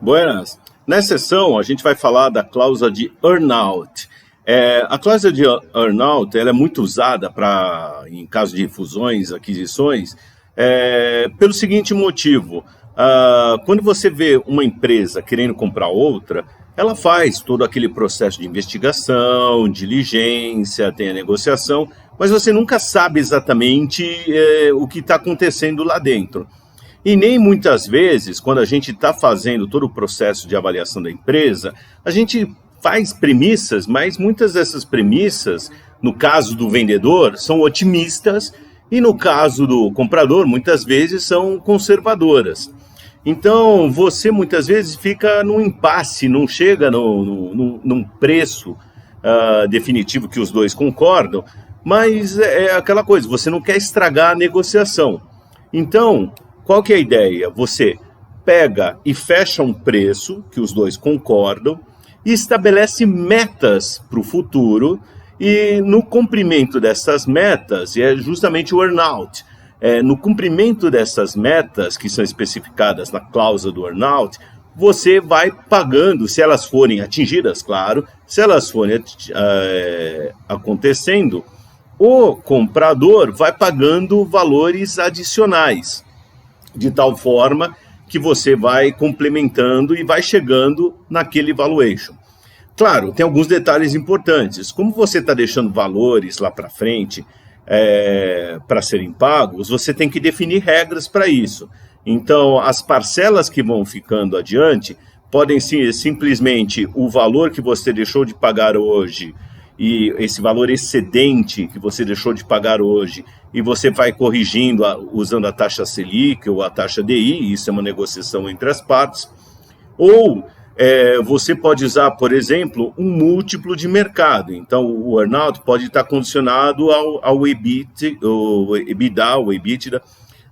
Buenas. Nessa sessão, a gente vai falar da cláusula de earn-out. A cláusula de earn-out ela é muito usada em caso de fusões, aquisições, pelo seguinte motivo. Quando você vê uma empresa querendo comprar outra, ela faz todo aquele processo de investigação, diligência, tem a negociação, mas você nunca sabe exatamente o que está acontecendo lá dentro. E nem muitas vezes, quando a gente está fazendo todo o processo de avaliação da empresa, a gente faz premissas, mas muitas dessas premissas, no caso do vendedor, são otimistas e no caso do comprador, muitas vezes são conservadoras. Então, você muitas vezes fica num impasse, não chega num preço definitivo que os dois concordam, mas é aquela coisa, você não quer estragar a negociação. Então, qual que é a ideia? Você pega e fecha um preço que os dois concordam e estabelece metas para o futuro e no cumprimento dessas metas, e é justamente o earn-out, no cumprimento dessas metas que são especificadas na cláusula do earn-out, você vai pagando, se elas forem atingidas, claro, se elas forem acontecendo, o comprador vai pagando valores adicionais, de tal forma que você vai complementando e vai chegando naquele valuation. Claro, tem alguns detalhes importantes. Como você está deixando valores lá para frente para serem pagos, você tem que definir regras para isso. Então, as parcelas que vão ficando adiante podem ser simplesmente o valor que você deixou de pagar hoje e esse valor excedente que você deixou de pagar hoje e você vai corrigindo usando a taxa Selic ou a taxa DI, isso é uma negociação entre as partes, ou você pode usar, por exemplo, um múltiplo de mercado. Então, o earn-out pode estar condicionado ao EBITDA, o EBITDA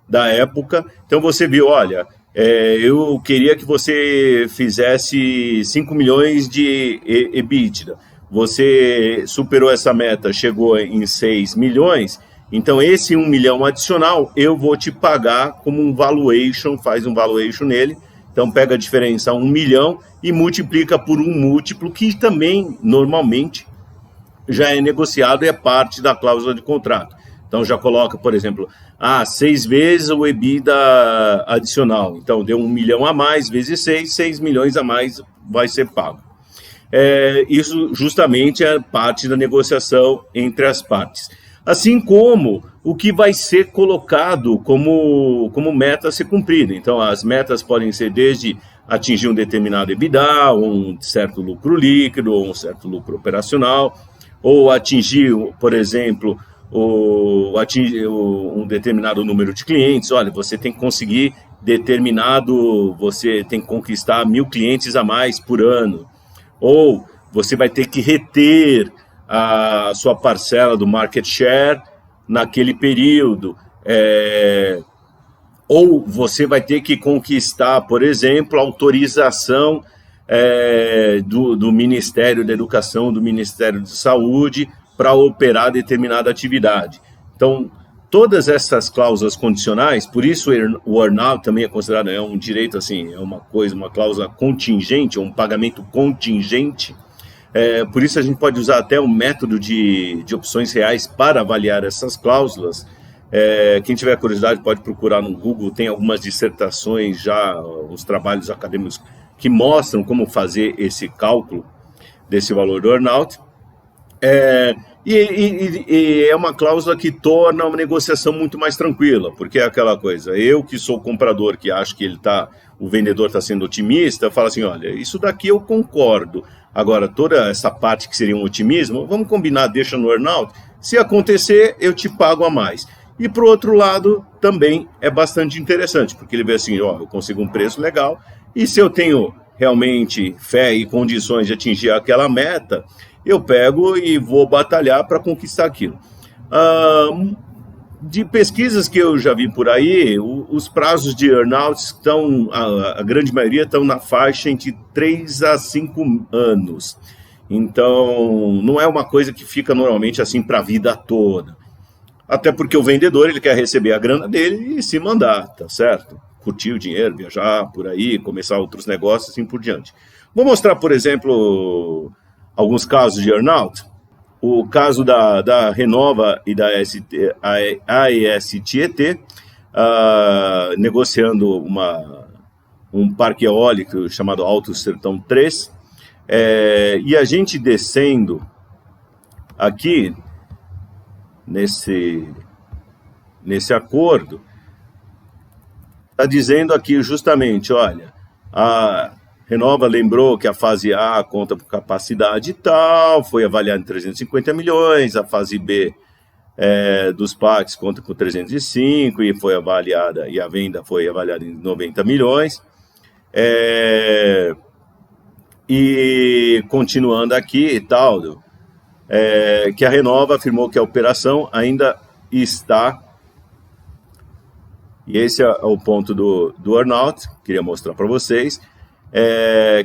da época. Então, você viu, olha, eu queria que você fizesse 5 milhões de EBITDA. Você superou essa meta, chegou em 6 milhões, então esse 1 milhão adicional eu vou te pagar como um valuation, faz um valuation nele, então pega a diferença 1 milhão e multiplica por um múltiplo que também normalmente já é negociado e é parte da cláusula de contrato. Então já coloca, por exemplo, 6 vezes o EBITDA adicional, então deu 1 milhão a mais vezes 6 milhões a mais vai ser pago. Isso justamente é parte da negociação entre as partes. Assim como o que vai ser colocado como meta a ser cumprida. Então, as metas podem ser desde atingir um determinado EBITDA, ou um certo lucro líquido, ou um certo lucro operacional, ou atingir, por exemplo, atingir um determinado número de clientes. Olha, você tem que conseguir você tem que conquistar 1.000 clientes a mais por ano. Ou você vai ter que reter a sua parcela do market share naquele período. Ou você vai ter que conquistar, por exemplo, a autorização do Ministério da Educação, do Ministério da Saúde, para operar determinada atividade. Então, todas essas cláusulas condicionais, por isso o earn-out também é considerado um direito, assim, é uma cláusula contingente, um pagamento contingente. Por isso a gente pode usar até um método de opções reais para avaliar essas cláusulas. Quem tiver curiosidade pode procurar no Google, tem algumas dissertações já, os trabalhos acadêmicos que mostram como fazer esse cálculo desse valor do earn-out. E é uma cláusula que torna uma negociação muito mais tranquila, porque é aquela coisa, eu que sou comprador, que acho que o vendedor está sendo otimista, eu falo assim, olha, isso daqui eu concordo, agora toda essa parte que seria um otimismo, vamos combinar, deixa no earn-out, se acontecer eu te pago a mais. E por outro lado, também é bastante interessante, porque ele vê assim, eu consigo um preço legal, e se eu tenho realmente fé e condições de atingir aquela meta, eu pego e vou batalhar para conquistar aquilo. De pesquisas que eu já vi por aí, os prazos de earn-out estão, a grande maioria estão na faixa entre 3 a 5 anos. Então, não é uma coisa que fica normalmente assim para a vida toda. Até porque o vendedor ele quer receber a grana dele e se mandar, tá certo? curtir o dinheiro, viajar por aí, começar outros negócios, assim por diante. Vou mostrar, por exemplo, alguns casos de earnout. O caso da Renova e da AES Tietê, negociando um parque eólico chamado Alto Sertão 3, e a gente descendo aqui nesse acordo, está dizendo aqui justamente, olha, a Renova lembrou que a fase A conta por capacidade tal, foi avaliada em 350 milhões, a fase B dos parques conta com 305 e foi avaliada, e a venda foi avaliada em 90 milhões. E continuando aqui e tal, que a Renova afirmou que a operação ainda está, e esse é o ponto do earnout, queria mostrar para vocês,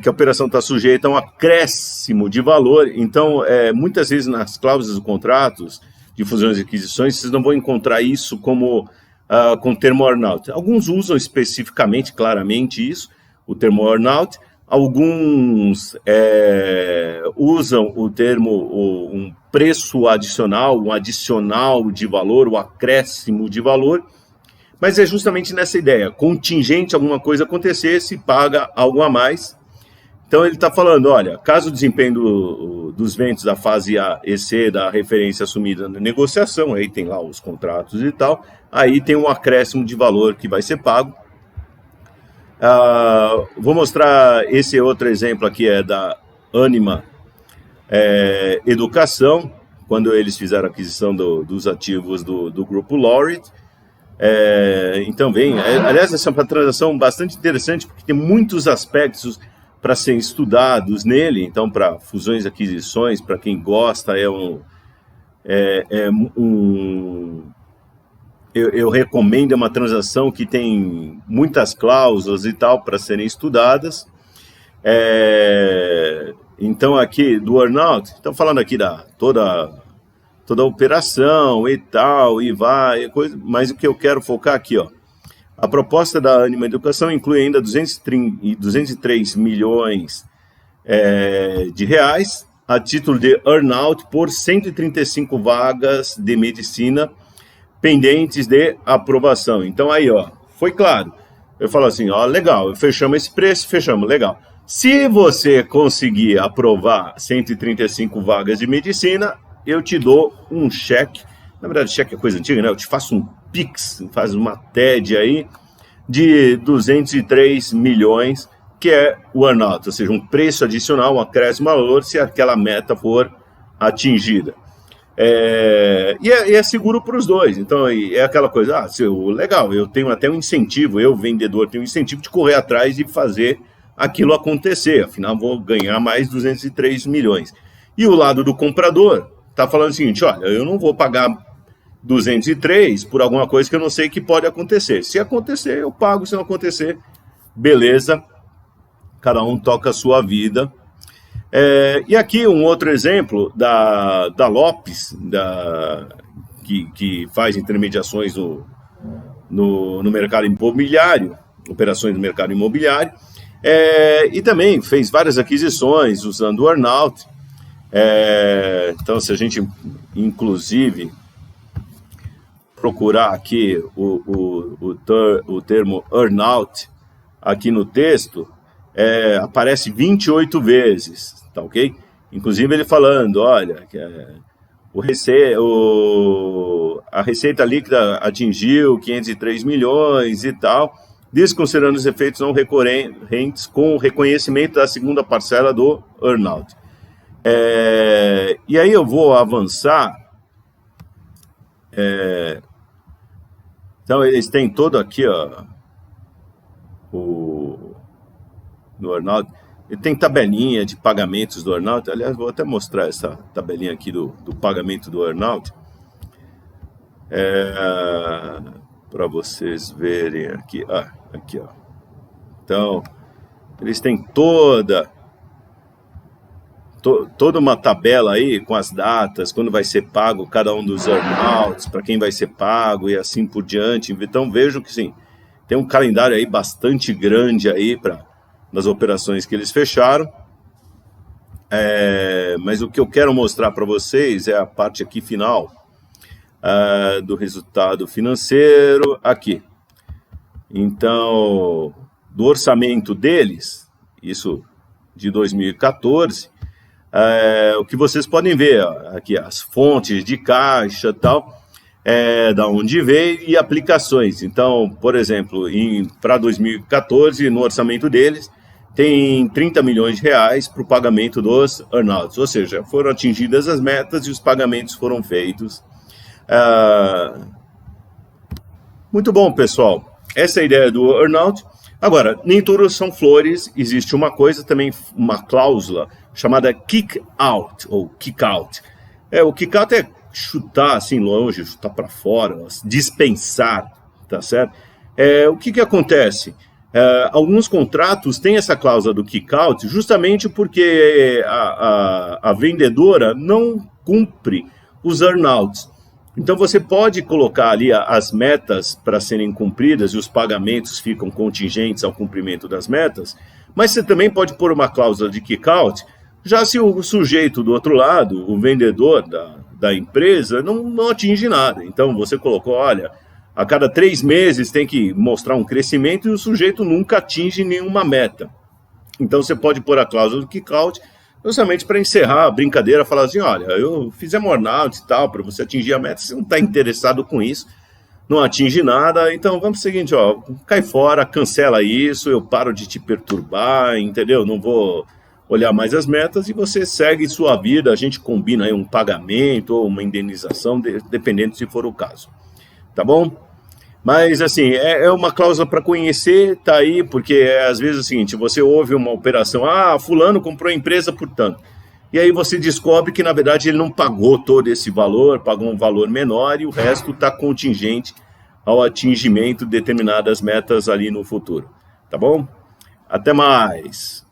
que a operação está sujeita a um acréscimo de valor. Então, muitas vezes nas cláusulas dos contratos de fusões e aquisições, vocês não vão encontrar isso como com o termo earnout. Alguns usam especificamente, claramente isso, o termo earnout. Alguns usam o termo um preço adicional, um adicional de valor, o acréscimo de valor, mas é justamente nessa ideia, contingente alguma coisa acontecer, se paga algo a mais. Então ele está falando, olha, caso o desempenho dos ventos da fase A exceda a referência assumida na negociação, aí tem lá os contratos e tal, aí tem um acréscimo de valor que vai ser pago. Vou mostrar esse outro exemplo aqui, da Anima Educação, quando eles fizeram a aquisição dos ativos do grupo Laureate. Então aliás, essa é uma transação bastante interessante, porque tem muitos aspectos para serem estudados nele. Então, para fusões e aquisições, para quem gosta, eu recomendo, uma transação que tem muitas cláusulas e tal para serem estudadas. Então, aqui do earnout, estão falando aqui da toda a operação e tal, e vai, mas o que eu quero focar aqui, ó. A proposta da Anima Educação inclui ainda 203 milhões de reais a título de earnout por 135 vagas de medicina pendentes de aprovação. Então aí, ó, foi claro. Eu falo assim, ó, legal, fechamos esse preço, fechamos, legal. Se você conseguir aprovar 135 vagas de medicina, eu te dou um cheque. Na verdade, cheque é coisa antiga, né? Eu te faço um Pix, faz uma TED aí, de 203 milhões, que é o earnout, ou seja, um preço adicional, um acréscimo valor, se aquela meta for atingida. E é seguro para os dois. Então é aquela coisa, legal, eu tenho até um incentivo, eu vendedor tenho um incentivo de correr atrás e fazer aquilo acontecer, afinal vou ganhar mais 203 milhões. E o lado do comprador está falando o seguinte, olha, eu não vou pagar 203 por alguma coisa que eu não sei que pode acontecer. Se acontecer, eu pago, se não acontecer, beleza, cada um toca a sua vida. E aqui um outro exemplo da Lopes, que faz intermediações no mercado imobiliário, operações no mercado imobiliário, e também fez várias aquisições usando o earnout. Então, se a gente, inclusive, procurar aqui o termo earnout aqui no texto, aparece 28 vezes, tá ok? Inclusive ele falando, olha, que a receita líquida atingiu 503 milhões e tal, desconsiderando os efeitos não recorrentes com o reconhecimento da segunda parcela do earnout. E aí eu vou avançar. Então eles têm todo aqui, ó, no earnout. Ele tem tabelinha de pagamentos do earnout. Aliás, vou até mostrar essa tabelinha aqui do pagamento do earnout, para vocês verem aqui. Aqui, ó. Então eles têm toda uma tabela aí com as datas, quando vai ser pago cada um dos earnouts, para quem vai ser pago e assim por diante. Então vejam que sim, tem um calendário aí bastante grande aí das operações que eles fecharam. Mas o que eu quero mostrar para vocês é a parte aqui final do resultado financeiro aqui. Então, do orçamento deles, isso de 2014, o que vocês podem ver aqui, as fontes de caixa e tal, da onde veio e aplicações. Então, por exemplo, para 2014, no orçamento deles, tem 30 milhões de reais para o pagamento dos earnouts, ou seja, foram atingidas as metas e os pagamentos foram feitos. Muito bom, pessoal. Essa é a ideia do earnout. Agora, nem tudo são flores, existe uma coisa também, uma cláusula chamada kick-out, ou kick-out. O kick-out é chutar assim longe, chutar para fora, dispensar, tá certo? O que acontece? Alguns contratos têm essa cláusula do kick-out justamente porque a vendedora não cumpre os earnouts. Então você pode colocar ali as metas para serem cumpridas e os pagamentos ficam contingentes ao cumprimento das metas, mas você também pode pôr uma cláusula de kick-out, já se o sujeito do outro lado, o vendedor da empresa, não atinge nada. Então você colocou, olha, a cada 3 meses tem que mostrar um crescimento e o sujeito nunca atinge nenhuma meta. Então você pode pôr a cláusula do kick-out, justamente para encerrar a brincadeira, falar assim, olha, eu fiz um earnout e tal, para você atingir a meta, você não está interessado com isso, não atinge nada, então vamos pro seguinte, cai fora, cancela isso, eu paro de te perturbar, entendeu? Não vou olhar mais as metas e você segue sua vida, a gente combina aí um pagamento ou uma indenização, dependendo se for o caso, tá bom? Mas, assim, é uma cláusula para conhecer, tá aí, porque às vezes é o seguinte, você ouve uma operação, fulano comprou a empresa por tanto, e aí você descobre que, na verdade, ele não pagou todo esse valor, pagou um valor menor e o resto está contingente ao atingimento de determinadas metas ali no futuro, tá bom? Até mais!